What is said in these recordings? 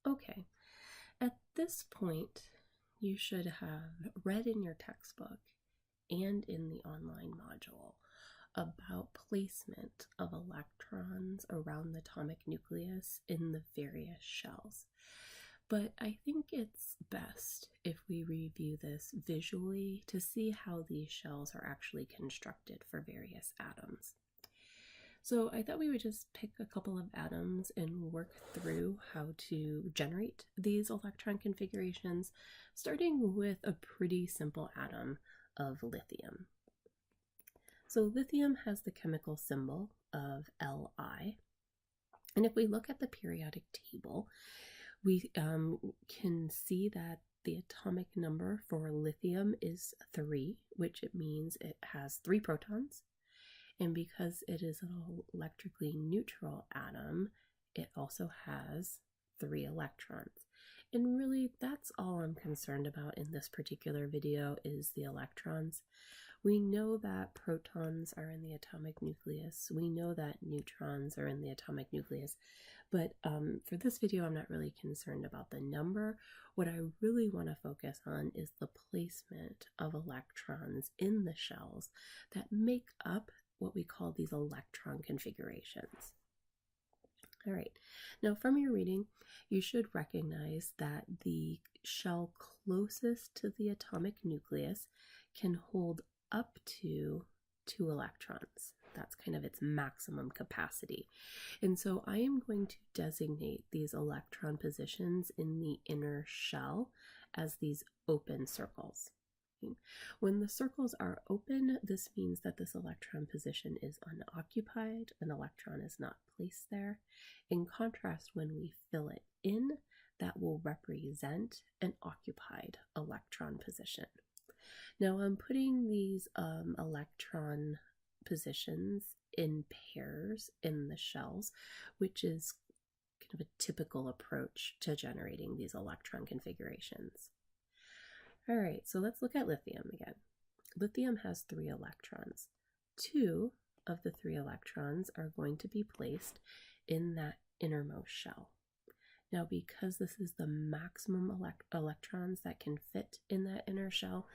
Okay, at this point, you should have read in your textbook and in the online module about placement of electrons around the atomic nucleus in the various shells. But I think it's best if we review this visually to see how these shells are actually constructed for various atoms. So I thought we would just pick a couple of atoms and work through how to generate these electron configurations, starting with a pretty simple atom of lithium. So lithium has the chemical symbol of Li, and if we look at the periodic table, we can see that the atomic number for lithium is 3, which it means it has 3 protons. And because it is an electrically neutral atom, it also has 3 electrons. And really, that's all I'm concerned about in this particular video is the electrons. We know that protons are in the atomic nucleus. We know that neutrons are in the atomic nucleus. But for this video, I'm not really concerned about the number. What I really want to focus on is the placement of electrons in the shells that make up what we call these electron configurations. All right, now from your reading, you should recognize that the shell closest to the atomic nucleus can hold up to 2 electrons. That's kind of its maximum capacity. And so I am going to designate these electron positions in the inner shell as these open circles. When the circles are open, this means that this electron position is unoccupied, an electron is not placed there. In contrast, when we fill it in, that will represent an occupied electron position. Now I'm putting these electron positions in pairs in the shells, which is kind of a typical approach to generating these electron configurations. All right, so let's look at lithium again. Lithium has 3 electrons. 2 of the 3 electrons are going to be placed in that innermost shell. Now, because this is the maximum electrons that can fit in that inner shell,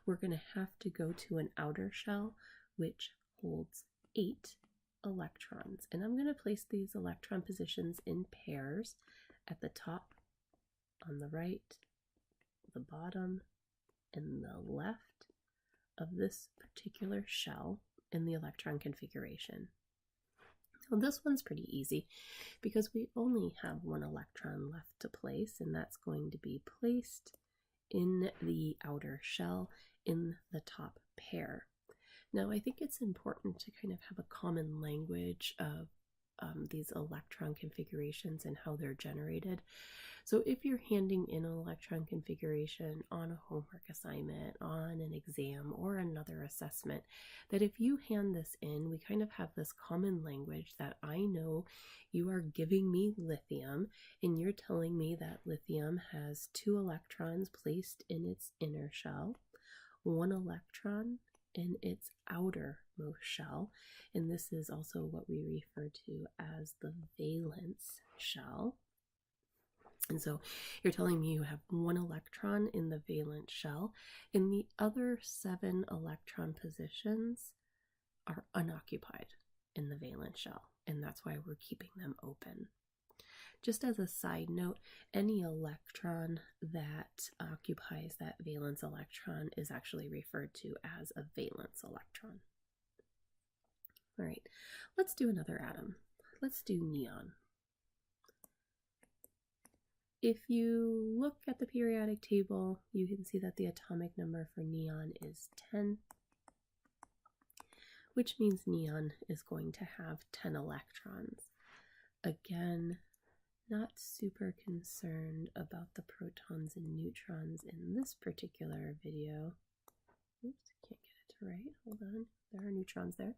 we're going to have to go to an outer shell, which holds 8 electrons. And I'm going to place these electron positions in pairs at the top, on the right, the bottom, and the left of this particular shell in the electron configuration. Well, this one's pretty easy because we only have 1 electron left to place, and that's going to be placed in the outer shell in the top pair. Now, I think it's important to kind of have a common language of these electron configurations and how they're generated. So if you're handing in an electron configuration on a homework assignment, on an exam, or another assessment, that if you hand this in, we kind of have this common language that I know you are giving me lithium and you're telling me that lithium has 2 electrons placed in its inner shell, 1 electron in its outermost shell, and this is also what we refer to as the valence shell. And so you're telling me you have 1 electron in the valence shell, and the other 7 electron positions are unoccupied in the valence shell, and that's why we're keeping them open. Just as a side note, any electron that occupies that valence electron is actually referred to as a valence electron. All right, let's do another atom. Let's do neon. If you look at the periodic table, you can see that the atomic number for neon is 10, which means neon is going to have 10 electrons. Again, not super concerned about the protons and neutrons in this particular video. Oops, can't get it to right. Hold on. There are neutrons there.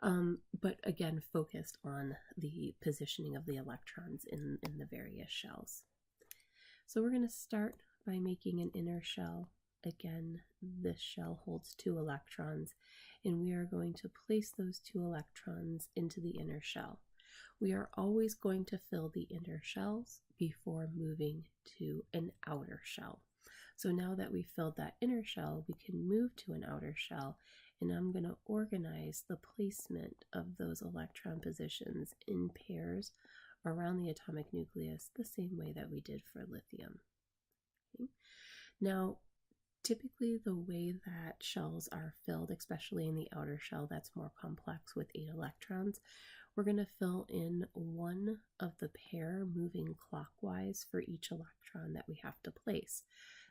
But again, focused on the positioning of the electrons in the various shells. So we're going to start by making an inner shell. Again, this shell holds 2 electrons, and we are going to place those 2 electrons into the inner shell. we are always going to fill the inner shells before moving to an outer shell. So now that we filled that inner shell, we can move to an outer shell, and I'm going to organize the placement of those electron positions in pairs around the atomic nucleus the same way that we did for lithium. Okay. Now, typically the way that shells are filled, especially in the outer shell that's more complex with 8 electrons, we're going to fill in one of the pair moving clockwise for each electron that we have to place.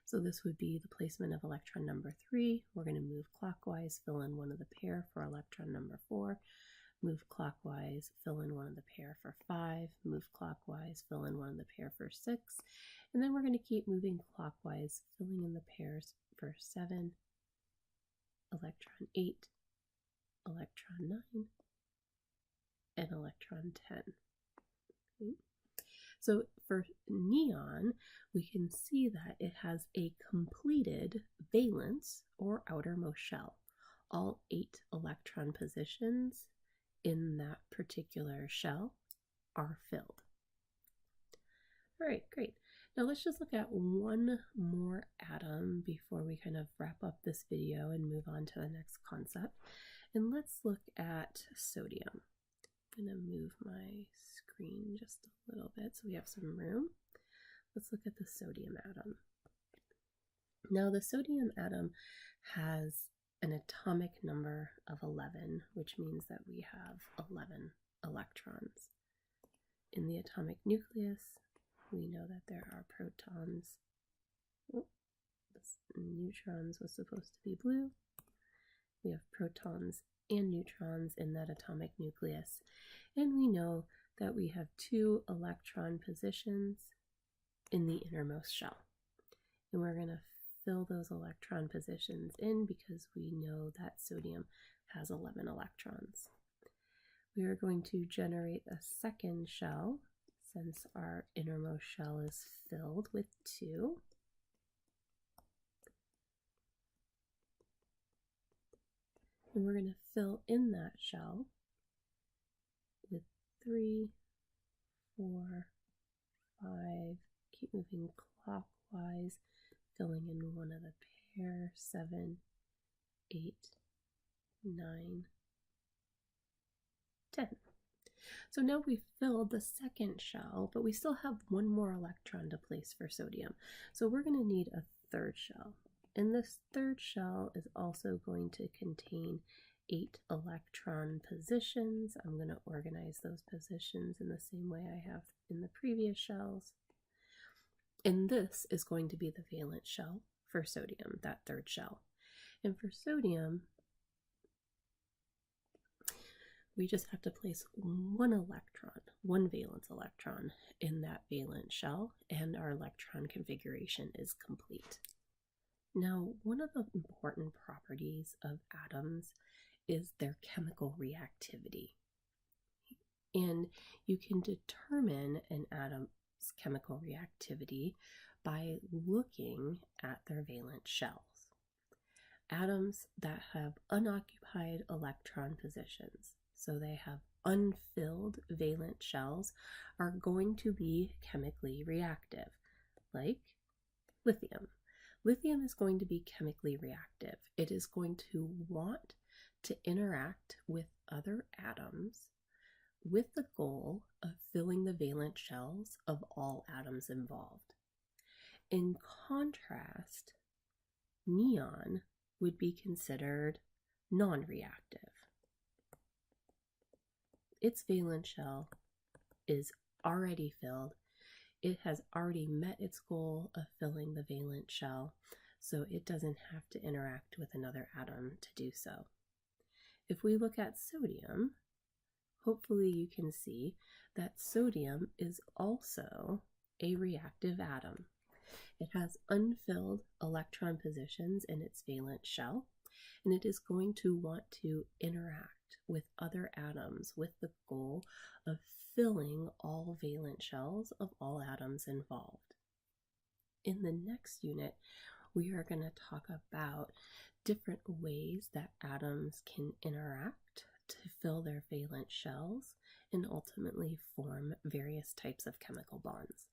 So this would be the placement of electron number 3. We're going to move clockwise, fill in one of the pair for electron number 4, move clockwise, fill in one of the pair for 5, move clockwise, fill in one of the pair for 6, and then we're going to keep moving clockwise, filling in the pairs for 7, electron 8, electron 9, and electron 10. Okay. So for neon, we can see that it has a completed valence or outermost shell. All 8 electron positions in that particular shell are filled. All right, great. Now let's just look at one more atom before we kind of wrap up this video and move on to the next concept. And let's look at sodium. I'm going to move my screen just a little bit so we have some room. Let's look at the sodium atom. Now the sodium atom has an atomic number of 11, which means that we have 11 electrons. In the atomic nucleus, we know that there are protons. Oh, this neutrons was supposed to be blue. We have protons and neutrons in that atomic nucleus. And we know that we have 2 electron positions in the innermost shell. And we're going to fill those electron positions in because we know that sodium has 11 electrons. We are going to generate a second shell since our innermost shell is filled with 2. And we're going to fill in that shell with 3, 4, 5, keep moving clockwise, filling in one of the pair, 7, 8, 9, 10. So now we've filled the second shell, but we still have one more electron to place for sodium. So we're going to need a third shell. And this third shell is also going to contain 8 electron positions. I'm going to organize those positions in the same way I have in the previous shells. And this is going to be the valence shell for sodium, that third shell. And for sodium, we just have to place one electron, one valence electron in that valence shell, and our electron configuration is complete. Now, one of the important properties of atoms is their chemical reactivity. And you can determine an atom's chemical reactivity by looking at their valence shells. Atoms that have unoccupied electron positions, so they have unfilled valence shells, are going to be chemically reactive, like lithium. Lithium is going to be chemically reactive. It is going to want to interact with other atoms with the goal of filling the valence shells of all atoms involved. In contrast, neon would be considered non-reactive. Its valence shell is already filled. It has already met its goal of filling the valence shell, so it doesn't have to interact with another atom to do so. If we look at sodium, hopefully you can see that sodium is also a reactive atom. It has unfilled electron positions in its valence shell, and it is going to want to interact with other atoms with the goal of filling all valence shells of all atoms involved. In the next unit, we are going to talk about different ways that atoms can interact to fill their valence shells and ultimately form various types of chemical bonds.